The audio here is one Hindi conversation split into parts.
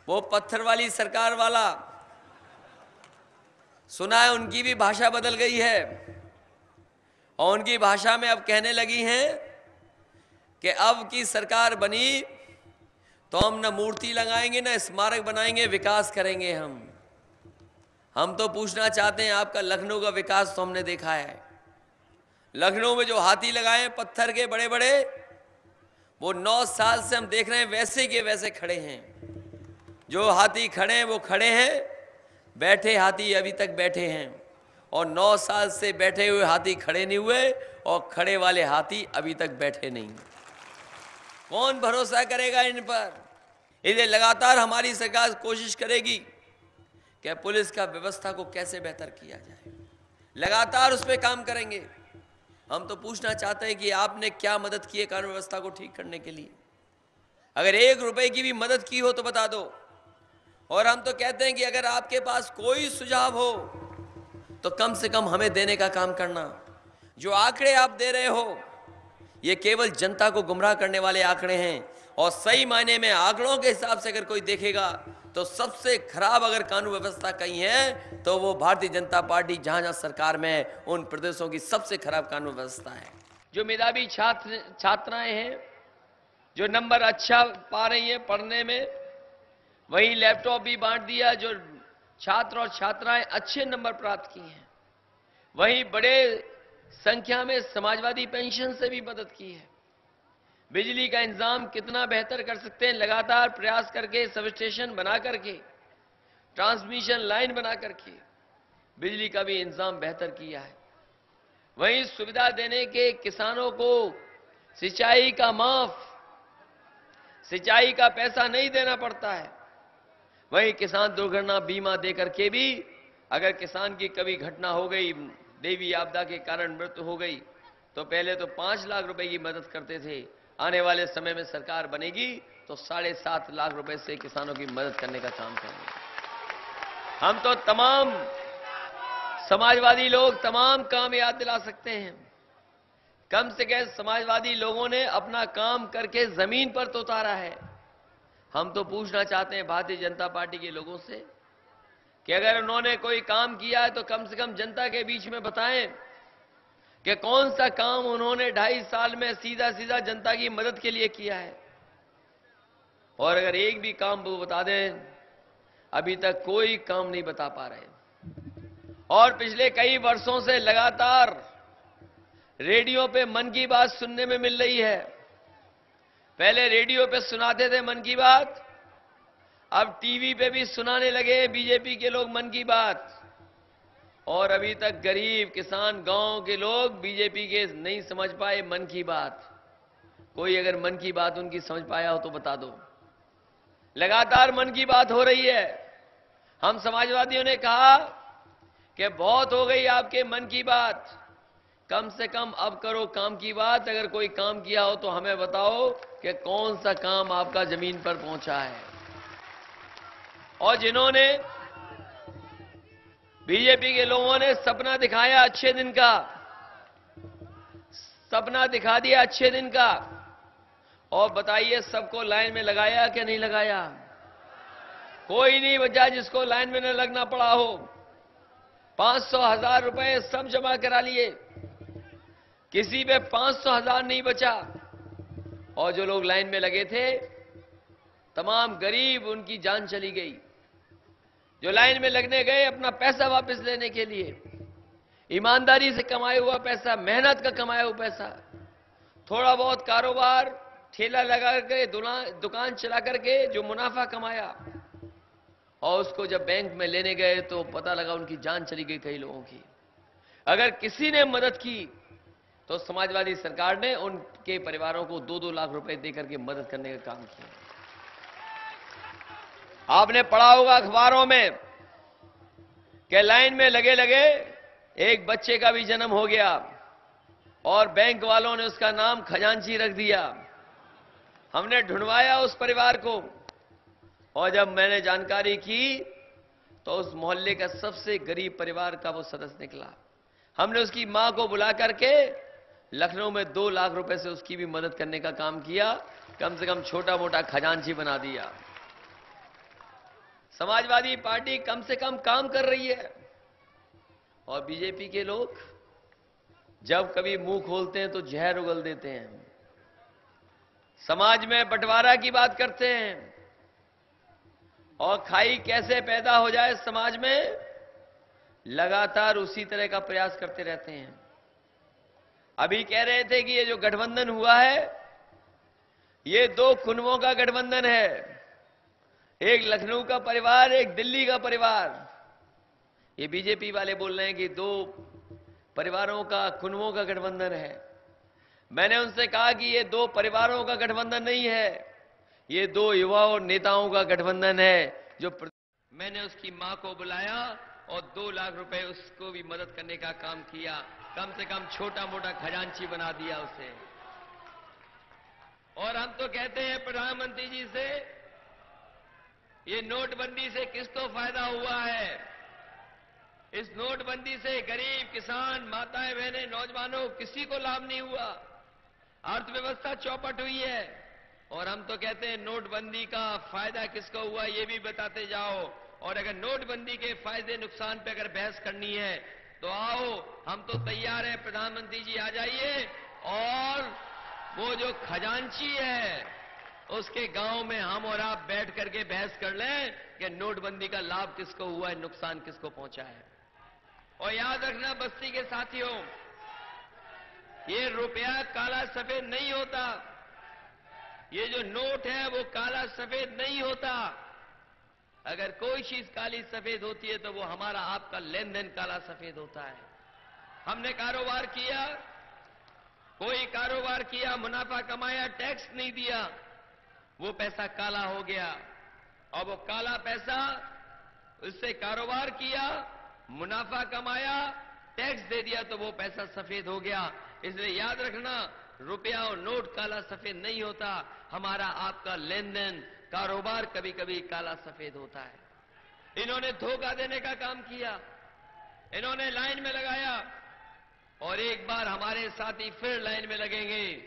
वो पत्थर वाली सरकार वाला, सुना है उनकी भी भाषा बदल गई है और उनकी भाषा में अब कहने लगी हैं कि अब की सरकार बनी तो हम न मूर्ति लगाएंगे न स्मारक बनाएंगे, विकास करेंगे हम तो पूछना चाहते हैं, आपका लखनऊ का विकास तो हमने देखा है। लखनऊ में जो हाथी लगाए हैं पत्थर के बड़े बड़े, वो 9 साल से हम देख रहे हैं वैसे के वैसे खड़े हैं। जो हाथी खड़े हैं वो खड़े हैं, बैठे हाथी अभी तक बैठे हैं, और 9 साल से बैठे हुए हाथी खड़े नहीं हुए और खड़े वाले हाथी अभी तक बैठे नहीं। कौन भरोसा करेगा इन पर? इसलिए लगातार हमारी सरकार कोशिश करेगी कि पुलिस का व्यवस्था को कैसे बेहतर किया जाए, लगातार उस पर काम करेंगे। हम तो पूछना चाहते हैं कि आपने क्या मदद की है कानून व्यवस्था को ठीक करने के लिए? अगर 1 रुपए की भी मदद की हो तो बता दो। और हम तो कहते हैं कि अगर आपके पास कोई सुझाव हो तो कम से कम हमें देने का काम करना। जो आंकड़े आप दे रहे हो ये केवल जनता को गुमराह करने वाले आंकड़े हैं, और सही मायने में आंकड़ों के हिसाब से अगर कोई देखेगा तो सबसे खराब अगर कानून व्यवस्था कहीं है तो वो भारतीय जनता पार्टी जहां जहां सरकार में है उन प्रदेशों की सबसे खराब कानून व्यवस्था है। जो मेधावी छात्राएं हैं, जो नंबर अच्छा पा रही हैं पढ़ने में, वही लैपटॉप भी बांट दिया। जो छात्र और छात्राएं अच्छे नंबर प्राप्त की हैं, वहीं बड़े संख्या में समाजवादी पेंशन से भी मदद की है। बिजली का इंतजाम कितना बेहतर कर सकते हैं, लगातार प्रयास करके, सब स्टेशन बना करके, ट्रांसमिशन लाइन बना करके बिजली का भी इंतजाम बेहतर किया है। वहीं सुविधा देने के, किसानों को सिंचाई का माफ, सिंचाई का पैसा नहीं देना पड़ता है। वहीं किसान दुर्घटना बीमा देकर के भी अगर किसान की कभी घटना हो गई, देवी आपदा के कारण मृत्यु हो गई, तो पहले तो 5 लाख रुपए की मदद करते थे। आने वाले समय में सरकार बनेगी तो 7.5 लाख रुपए से किसानों की मदद करने का काम करेंगे। हम तो तमाम समाजवादी लोग तमाम काम याद दिला सकते हैं। कम से कम समाजवादी लोगों ने अपना काम करके जमीन पर तो उतारा है। हम तो पूछना चाहते हैं भारतीय जनता पार्टी के लोगों से कि अगर उन्होंने कोई काम किया है तो कम से कम जनता के बीच में बताएं कि कौन सा काम उन्होंने 2.5 साल में सीधा सीधा जनता की मदद के लिए किया है। और अगर एक भी काम वो बता दें, अभी तक कोई काम नहीं बता पा रहे। और पिछले कई वर्षों से लगातार रेडियो पे मन की बात सुनने में मिल रही है। पहले रेडियो पे सुनाते थे मन की बात, अब टीवी पे भी सुनाने लगे बीजेपी के लोग मन की बात। और अभी तक गरीब किसान गांव के लोग बीजेपी के नहीं समझ पाए मन की बात। कोई अगर मन की बात उनकी समझ पाया हो तो बता दो। लगातार मन की बात हो रही है। हम समाजवादियों ने कहा कि बहुत हो गई आपके मन की बात, कम से कम अब करो काम की बात। अगर कोई काम किया हो तो हमें बताओ कि कौन सा काम आपका जमीन पर पहुंचा है। और जिन्होंने बीजेपी के लोगों ने सपना दिखाया अच्छे दिन का, सपना दिखा दिया अच्छे दिन का, और बताइए सबको लाइन में लगाया कि नहीं लगाया? कोई नहीं बचा जिसको लाइन में न लगना पड़ा हो। 500,000 रुपए सब जमा करा लिए, किसी पे 500,000 नहीं बचा। और जो लोग लाइन में लगे थे तमाम गरीब, उनकी जान चली गई। जो लाइन में लगने गए अपना पैसा वापस लेने के लिए, ईमानदारी से कमाया हुआ पैसा, मेहनत का कमाया हुआ पैसा, थोड़ा बहुत कारोबार, ठेला लगा करके, दुकान चला करके जो मुनाफा कमाया, और उसको जब बैंक में लेने गए तो पता लगा उनकी जान चली गई कई लोगों की। अगर किसी ने मदद की तो समाजवादी सरकार ने उनके परिवारों को 2-2 लाख रुपए देकर के मदद करने का काम किया। आपने पढ़ा होगा अखबारों में कि लाइन में लगे लगे एक बच्चे का भी जन्म हो गया और बैंक वालों ने उसका नाम खजांची रख दिया। हमने ढूंढवाया उस परिवार को, और जब मैंने जानकारी की तो उस मोहल्ले का सबसे गरीब परिवार का वो सदस्य निकला। हमने उसकी मां को बुला करके लखनऊ में 2 लाख रुपए से उसकी भी मदद करने का काम किया, कम से कम छोटा मोटा खजांची बना दिया। समाजवादी पार्टी कम से कम काम कर रही है, और बीजेपी के लोग जब कभी मुंह खोलते हैं तो जहर उगल देते हैं। समाज में बंटवारा की बात करते हैं, और खाई कैसे पैदा हो जाए समाज में, लगातार उसी तरह का प्रयास करते रहते हैं। अभी कह रहे थे कि ये जो गठबंधन हुआ है, ये दो खुनवों का गठबंधन है, एक लखनऊ का परिवार, एक दिल्ली का परिवार। ये बीजेपी वाले बोल रहे हैं कि दो परिवारों का, खुनवों का गठबंधन है। मैंने उनसे कहा कि ये दो परिवारों का गठबंधन नहीं है, ये दो युवाओं और नेताओं का गठबंधन है। मैंने उसकी मां को बुलाया और 2 लाख रुपए उसको भी मदद करने का काम किया, कम से कम छोटा मोटा खजांची बना दिया उसे। और हम तो कहते हैं प्रधानमंत्री जी से, ये नोटबंदी से किसको फायदा हुआ है? इस नोटबंदी से गरीब, किसान, माताएं, बहनें, नौजवानों, किसी को लाभ नहीं हुआ। अर्थव्यवस्था चौपट हुई है। और हम तो कहते हैं नोटबंदी का फायदा किसको हुआ, ये भी बताते जाओ। और अगर नोटबंदी के फायदे नुकसान पे अगर बहस करनी है तो आओ, हम तो तैयार हैं, प्रधानमंत्री जी आ जाइए, और वो जो खजांची है उसके गांव में हम और आप बैठ करके बहस कर लें कि नोटबंदी का लाभ किसको हुआ है, नुकसान किसको पहुंचा है। और याद रखना बस्ती के साथियों, ये रुपया काला सफेद नहीं होता, ये जो नोट है वो काला सफेद नहीं होता। अगर कोई चीज काली सफेद होती है तो वो हमारा आपका लेन देन काला सफेद होता है। हमने कारोबार किया, कोई कारोबार किया, मुनाफा कमाया, टैक्स नहीं दिया, वो पैसा काला हो गया। और वो काला पैसा, उससे कारोबार किया, मुनाफा कमाया, टैक्स दे दिया, तो वो पैसा सफेद हो गया। इसलिए याद रखना, रुपया और नोट काला सफेद नहीं होता, हमारा आपका लेन देन, कारोबार कभी कभी काला सफेद होता है। इन्होंने धोखा देने का काम किया, इन्होंने लाइन में लगाया, और एक बार हमारे साथी फिर लाइन में लगेंगे,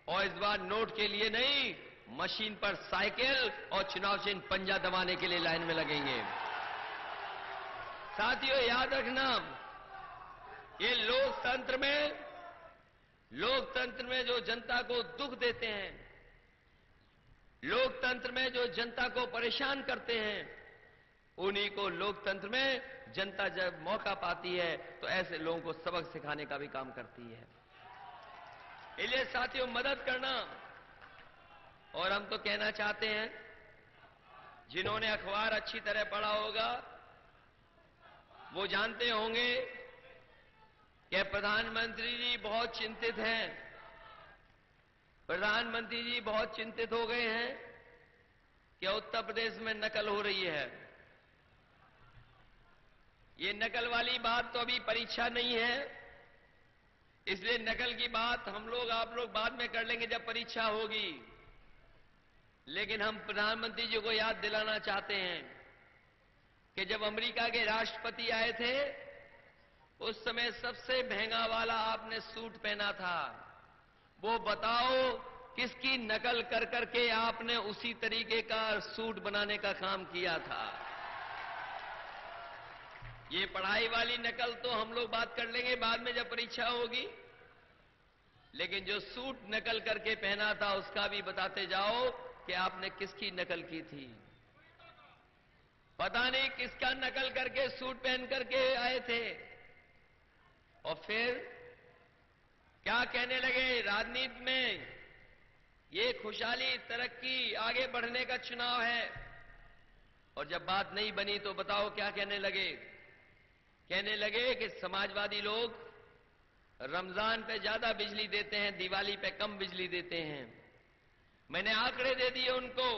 और इस बार नोट के लिए नहीं, मशीन पर साइकिल और चुनाव चिन्ह पंजा दबाने के लिए लाइन में लगेंगे। साथियों याद रखना, ये लोकतंत्र में जो जनता को दुख देते हैं, लोकतंत्र में जो जनता को परेशान करते हैं, उन्हीं को लोकतंत्र में जनता जब मौका पाती है तो ऐसे लोगों को सबक सिखाने का भी काम करती है। इसलिए साथियों मदद करना। और हम तो कहना चाहते हैं, जिन्होंने अखबार अच्छी तरह पढ़ा होगा वो जानते होंगे कि प्रधानमंत्री जी बहुत चिंतित हैं। प्रधानमंत्री जी बहुत चिंतित हो गए हैं कि उत्तर प्रदेश में नकल हो रही है। ये नकल वाली बात तो अभी परीक्षा नहीं है, इसलिए नकल की बात हम लोग, आप लोग बाद में कर लेंगे जब परीक्षा होगी। लेकिन हम प्रधानमंत्री जी को याद दिलाना चाहते हैं कि जब अमेरिका के राष्ट्रपति आए थे, उस समय सबसे महंगा वाला आपने सूट पहना था। वो बताओ किसकी नकल कर करके आपने उसी तरीके का सूट बनाने का काम किया था। ये पढ़ाई वाली नकल तो हम लोग बात कर लेंगे बाद में जब परीक्षा होगी, लेकिन जो सूट नकल करके पहना था उसका भी बताते जाओ कि आपने किसकी नकल की थी। पता नहीं किसका नकल करके सूट पहन करके आए थे। और फिर क्या कहने लगे, राजनीति में ये खुशहाली, तरक्की, आगे बढ़ने का चुनाव है। और जब बात नहीं बनी तो बताओ क्या कहने लगे। कहने लगे कि समाजवादी लोग रमजान पे ज्यादा बिजली देते हैं, दिवाली पे कम बिजली देते हैं। मैंने आंकड़े दे दिए उनको,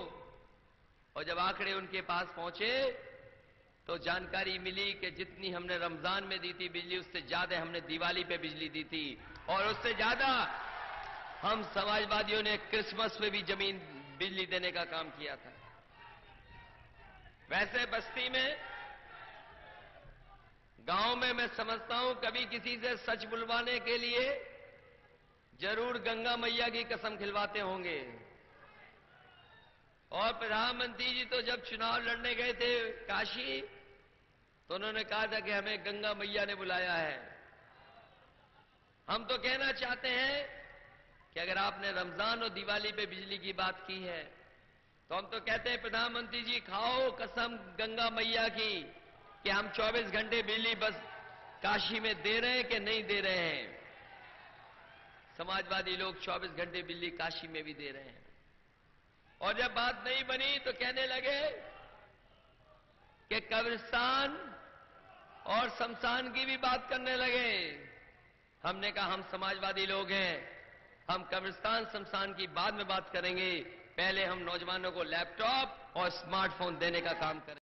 और जब आंकड़े उनके पास पहुंचे तो जानकारी मिली कि जितनी हमने रमजान में दी थी बिजली, उससे ज्यादा हमने दिवाली पे बिजली दी थी, और उससे ज्यादा हम समाजवादियों ने क्रिसमस पे भी बिजली देने का काम किया था। वैसे बस्ती में, गांव में मैं समझता हूं कभी किसी से सच बुलवाने के लिए जरूर गंगा मैया की कसम खिलवाते होंगे। और प्रधानमंत्री जी तो जब चुनाव लड़ने गए थे काशी, तो उन्होंने कहा था कि हमें गंगा मैया ने बुलाया है। हम तो कहना चाहते हैं कि अगर आपने रमजान और दिवाली पे बिजली की बात की है, तो हम तो कहते हैं प्रधानमंत्री जी खाओ कसम गंगा मैया की कि हम 24 घंटे बिजली बस काशी में दे रहे हैं कि नहीं दे रहे हैं। समाजवादी लोग 24 घंटे बिजली काशी में भी दे रहे हैं। और जब बात नहीं बनी तो कहने लगे कि कब्रिस्तान और शमशान की भी बात करने लगे। हमने कहा हम समाजवादी लोग हैं, हम कब्रिस्तान शमशान की बाद में बात करेंगे, पहले हम नौजवानों को लैपटॉप और स्मार्टफोन देने का काम करें।